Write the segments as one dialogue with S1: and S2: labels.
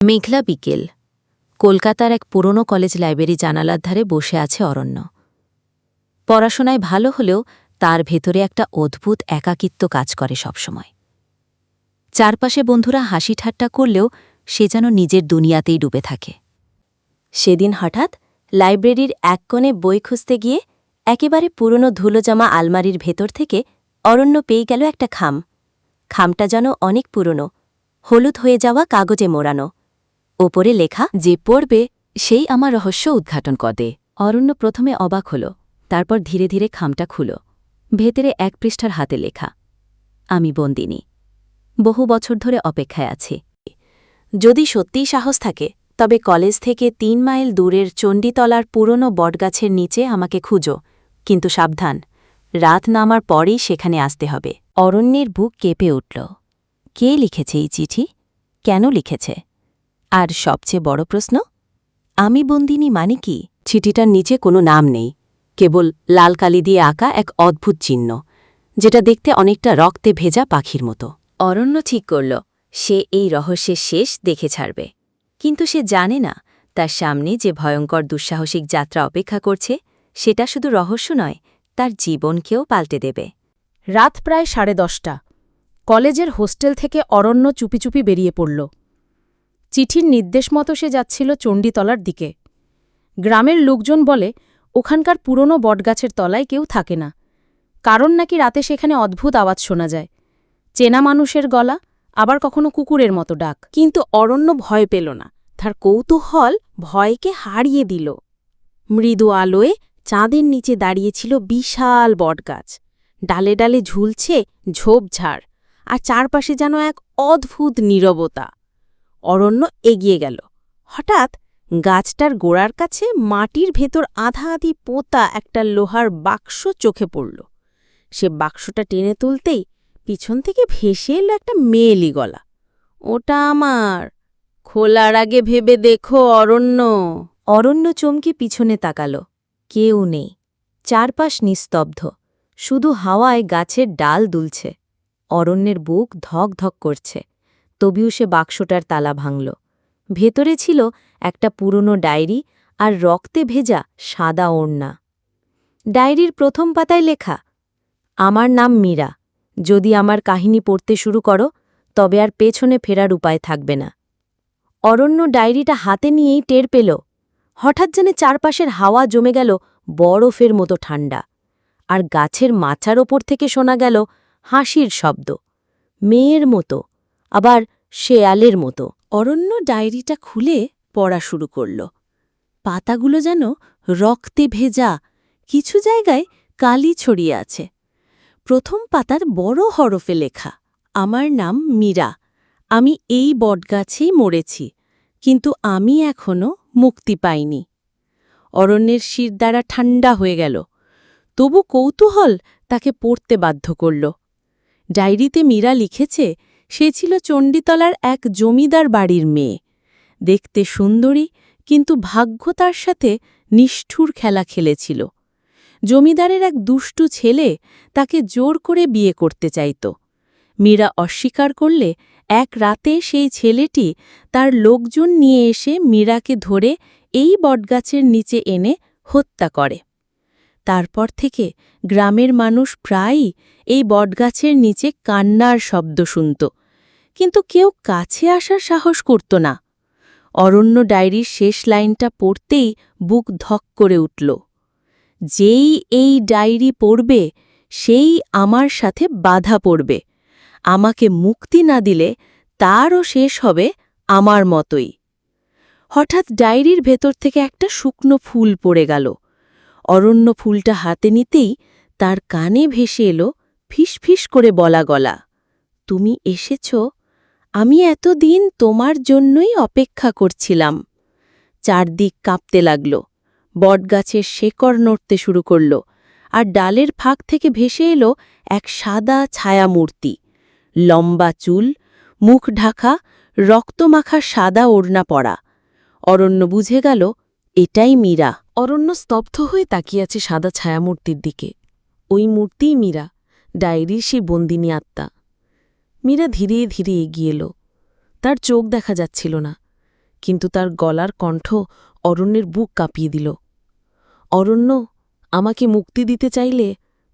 S1: মেঘলা বিকেল কলকাতার এক পুরনো কলেজ লাইব্রেরি জানালার ধারে বসে আছে অরণ্য। পড়াশোনায় ভালো হলেও তার ভেতরে একটা অদ্ভুত একাকিত্ব কাজ করে সবসময়। চারপাশে বন্ধুরা হাসি ঠাট্টা করলেও সে যেন নিজের দুনিয়াতেই ডুবে থাকে। সেদিন হঠাৎ লাইব্রেরির এক কোণে বই খুঁজতে গিয়ে একেবারে পুরনো ধুলোজমা আলমারির ভেতর থেকে অরণ্য পেয়ে গেল একটা খামটা যেন অনেক পুরনো, হলুদ হয়ে যাওয়া কাগজে মোড়ানো। ওপরে লেখা, যে পড়বে সেই আমার রহস্য উদ্ঘাটন করে। অরণ্য প্রথমে অবাক হল, তারপর ধীরে ধীরে খামটা খুল। ভেতরে এক পৃষ্ঠার হাতে লেখা, আমি বন্দিনী, বহু বছর ধরে অপেক্ষায় আছি। যদি সত্যিই সাহস থাকে তবে কলেজ থেকে ৩ মাইল দূরের চণ্ডীতলার পুরনো বটগাছের নিচে আমাকে খুঁজো, কিন্তু সাবধান, রাত নামার পরেই সেখানে আসতে হবে। অরণ্যের বুক কেঁপে উঠল। কে লিখেছে এই চিঠি? কেন লিখেছে? আর সবচেয়ে বড় প্রশ্ন, আমি বন্দিনী মানে কি? চিঠিটার নিচে কোনো নাম নেই, কেবল লাল কালি দিয়ে আঁকা এক অদ্ভুত চিহ্ন, যেটা দেখতে অনেকটা রক্তে ভেজা পাখির মতো। অরণ্য ঠিক করল সে এই রহস্যের শেষ দেখে ছাড়বে, কিন্তু সে জানে না তার সামনে যে ভয়ঙ্কর দুঃসাহসিক যাত্রা অপেক্ষা করছে সেটা শুধু রহস্য নয়, তার জীবনকেও পাল্টে দেবে।
S2: রাত প্রায় 10:30। কলেজের হোস্টেল থেকে অরণ্য চুপি চুপি বেরিয়ে পড়ল। চিঠির নির্দেশ মতো সে যাচ্ছিল চণ্ডীতলার দিকে। গ্রামের লোকজন বলে ওখানকার পুরনো বটগাছের তলায় কেউ থাকে না, কারণ নাকি রাতে সেখানে অদ্ভুত আওয়াজ শোনা যায়, চেনা মানুষের গলা, আবার কখনো কুকুরের মতো ডাক। কিন্তু অরণ্য ভয় পেল না, তার কৌতূহল ভয়কে হারিয়ে দিল। মৃদু আলোয় চাঁদের নিচে দাঁড়িয়েছিল বিশাল বটগাছ, ডালে ডালে ঝুলছে ঝোপঝাড়, আর চারপাশে যেন এক অদ্ভুত নীরবতা। অরণ্য এগিয়ে গেল। হঠাৎ গাছটার গোড়ার কাছে মাটির ভেতর আধা আধি পোঁতা একটা লোহার বাক্স চোখে পড়ল। সে বাক্সটা টেনে তুলতেই পিছন থেকে ভেসে এলো একটা মেয়েলি গলা। ওটা আমার, খোলার আগে ভেবে দেখো অরণ্য।
S1: অরণ্য চমকে পিছনে তাকাল। কেউ নেই, চারপাশ নিস্তব্ধ, শুধু হাওয়ায় গাছের ডাল দুলছে। অরণ্যের বুক ধক ধক করছে, তবুও সে বাক্সটার তালা ভাঙল। ভেতরে ছিল একটা পুরনো ডায়েরি আর রক্তে ভেজা সাদা ওড়না। ডায়েরির প্রথম পাতায় লেখা, আমার নাম মীরা, যদি আমার কাহিনী পড়তে শুরু করো তবে আর পেছনে ফেরার উপায় থাকবে না। অরণ্য ডায়েরিটা হাতে নিয়েই টের পেল, হঠাৎ যেন চারপাশের হাওয়া জমে গেল বরফের মতো ঠান্ডা, আর গাছের মাচার ওপর থেকে শোনা গেল হাসির শব্দ, মেয়ের মতো, আবার শেয়ালের মতো। অরণ্য ডায়েরিটা খুলে পড়া শুরু করল। পাতাগুলো যেন রক্তে ভেজা, কিছু জায়গায় কালি ছড়িয়ে আছে। প্রথম পাতার বড় হরফে লেখা, আমার নাম মীরা, আমি এই বটগাছেই মরেছি, কিন্তু আমি এখনো মুক্তি পাইনি। অরণ্যের শিরদাঁড়া ঠান্ডা হয়ে গেল, তবু কৌতূহল তাকে পড়তে বাধ্য করল। ডায়েরিতে মীরা লিখেছে সে ছিল চণ্ডীতলার এক জমিদার বাড়ির মেয়ে, দেখতে সুন্দরী, কিন্তু ভাগ্য তার সাথে নিষ্ঠুর খেলা খেলেছিল। জমিদারের এক দুষ্টু ছেলে তাকে জোর করে বিয়ে করতে চাইত। মীরা অস্বীকার করলে এক রাতে সেই ছেলেটি তার লোকজন নিয়ে এসে মীরাকে ধরে এই বটগাছের নিচে এনে হত্যা করে। তারপর থেকে গ্রামের মানুষ প্রায়ই এই বটগাছের নিচে কান্নার শব্দ শুনত, কিন্তু কেউ কাছে আসার সাহস করত না। অরণ্য ডায়েরির শেষ লাইনটা পড়তেই বুক ধক করে উঠল, যেই এই ডায়েরি পড়বে সেই আমার সাথে বাধা পড়বে, আমাকে মুক্তি না দিলে তারও শেষ হবে আমার মতোই। হঠাৎ ডায়েরির ভেতর থেকে একটা শুকনো ফুল পড়ে গেল। অরণ্য ফুলটা হাতে নিতেই তার কানে ভেসে এলো ফিসফিস করে বলা গলা, তুমি এসেছ, আমি এতদিন তোমার জন্যই অপেক্ষা করছিলাম। চারদিক কাঁপতে লাগল, বটগাছের শেকড় নড়তে শুরু করল, আর ডালের ফাঁক থেকে ভেসে এলো এক সাদা ছায়ামূর্তি, লম্বা চুল, মুখ ঢাকা, রক্তমাখা সাদা ওড়না পরা। অরণ্য বুঝে গেল এটাই মীরা। অরণ্য স্তব্ধ হয়ে তাকিয়ে আছে সাদা ছায়ামূর্তির দিকে। ওই মূর্তিই মীরা, ডায়েরির সেই বন্দিনী আত্মা। মীরা ধীরে ধীরে এগিয়ে এলো। তার চোখ দেখা যাচ্ছিল না,
S2: কিন্তু তার গলার কণ্ঠ অরণ্যের বুক কাঁপিয়ে দিল। অরণ্য, আমাকে মুক্তি দিতে চাইলে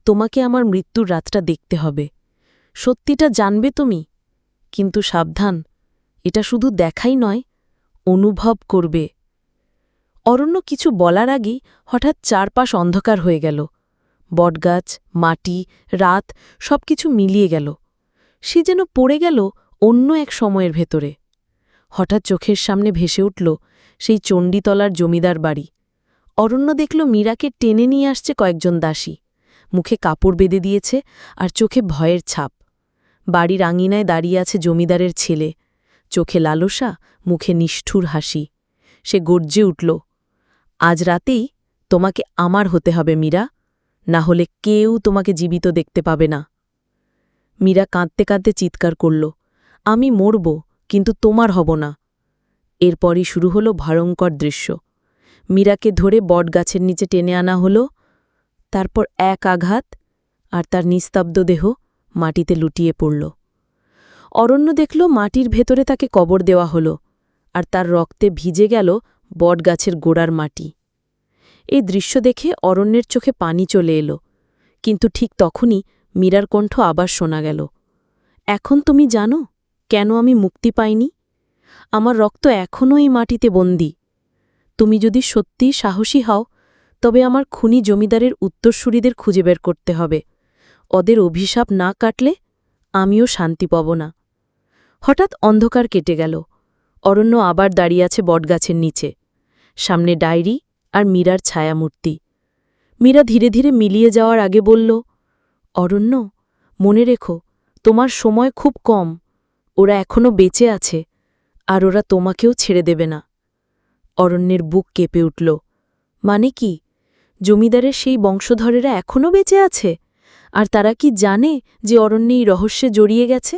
S2: তোমাকে আমার মৃত্যুর রাতটা দেখতে হবে। সত্যিটা জানবে তুমি, কিন্তু সাবধান, এটা শুধু দেখাই নয়, অনুভব করবে। অরণ্য কিছু বলার আগেই হঠাৎ চারপাশ অন্ধকার হয়ে গেল। বটগাছ, মাটি, রাত সবকিছু মিলিয়ে গেল। সে যেন পড়ে গেল অন্য এক সময়ের ভেতরে। হঠাৎ চোখের সামনে ভেসে উঠল সেই চণ্ডীতলার জমিদার বাড়ি। অরণ্য দেখল মীরাকে টেনে নিয়ে আসছে কয়েকজন দাসী, মুখে কাপড় বেঁধে দিয়েছে আর চোখে ভয়ের ছাপ। বাড়ির আঙিনায় দাঁড়িয়ে আছে জমিদারের ছেলে, চোখে লালসা, মুখে নিষ্ঠুর হাসি। সে গর্জে উঠল, আজ রাতেই তোমাকে আমার হতে হবে মীরা, না হলে কেউ তোমাকে জীবিত দেখতে পাবে না। মীরা কাঁদতে কাঁদতে চিৎকার করল, আমি মরব, কিন্তু তোমার হব না। এরপরই শুরু হলো ভয়ঙ্কর দৃশ্য। মীরাকে ধরে বটগাছের নিচে টেনে আনা হলো, তারপর এক আঘাত আর তার নিস্তব্ধ দেহ মাটিতে লুটিয়ে পড়ল। অরণ্য দেখল মাটির ভেতরে তাকে কবর দেওয়া হলো, আর তার রক্তে ভিজে গেল বটগাছের গোড়ার মাটি। এই দৃশ্য দেখে অরণ্যের চোখে পানি চলে এলো, কিন্তু ঠিক তখনই মীরার কণ্ঠ আবার শোনা গেল, এখন তুমি জানো কেন আমি মুক্তি পাইনি? আমার রক্ত এখনও এই মাটিতে বন্দী। তুমি যদি সত্যিই সাহসী হও, তবে আমার খুনি জমিদারের উত্তরসূরিদের খুঁজে বের করতে হবে। ওদের অভিশাপ না কাটলে আমিও শান্তি পাব না। হঠাৎ অন্ধকার কেটে গেল। অরণ্য আবার দাঁড়িয়ে আছে বটগাছের নিচে, সামনে ডায়েরি আর মীরার ছায়ামূর্তি। মীরা ধীরে ধীরে মিলিয়ে যাওয়ার আগে বলল, অরণ্য, মনে রেখো, তোমার সময় খুব কম। ওরা এখনও বেঁচে আছে, আর ওরা তোমাকেও ছেড়ে দেবে না। অরণ্যের বুক কেঁপে উঠল। মানে কি? জমিদারের সেই বংশধরেরা এখনও বেঁচে আছে? আর তারা কি জানে যে অরণ্যে এই রহস্যে জড়িয়ে গেছে?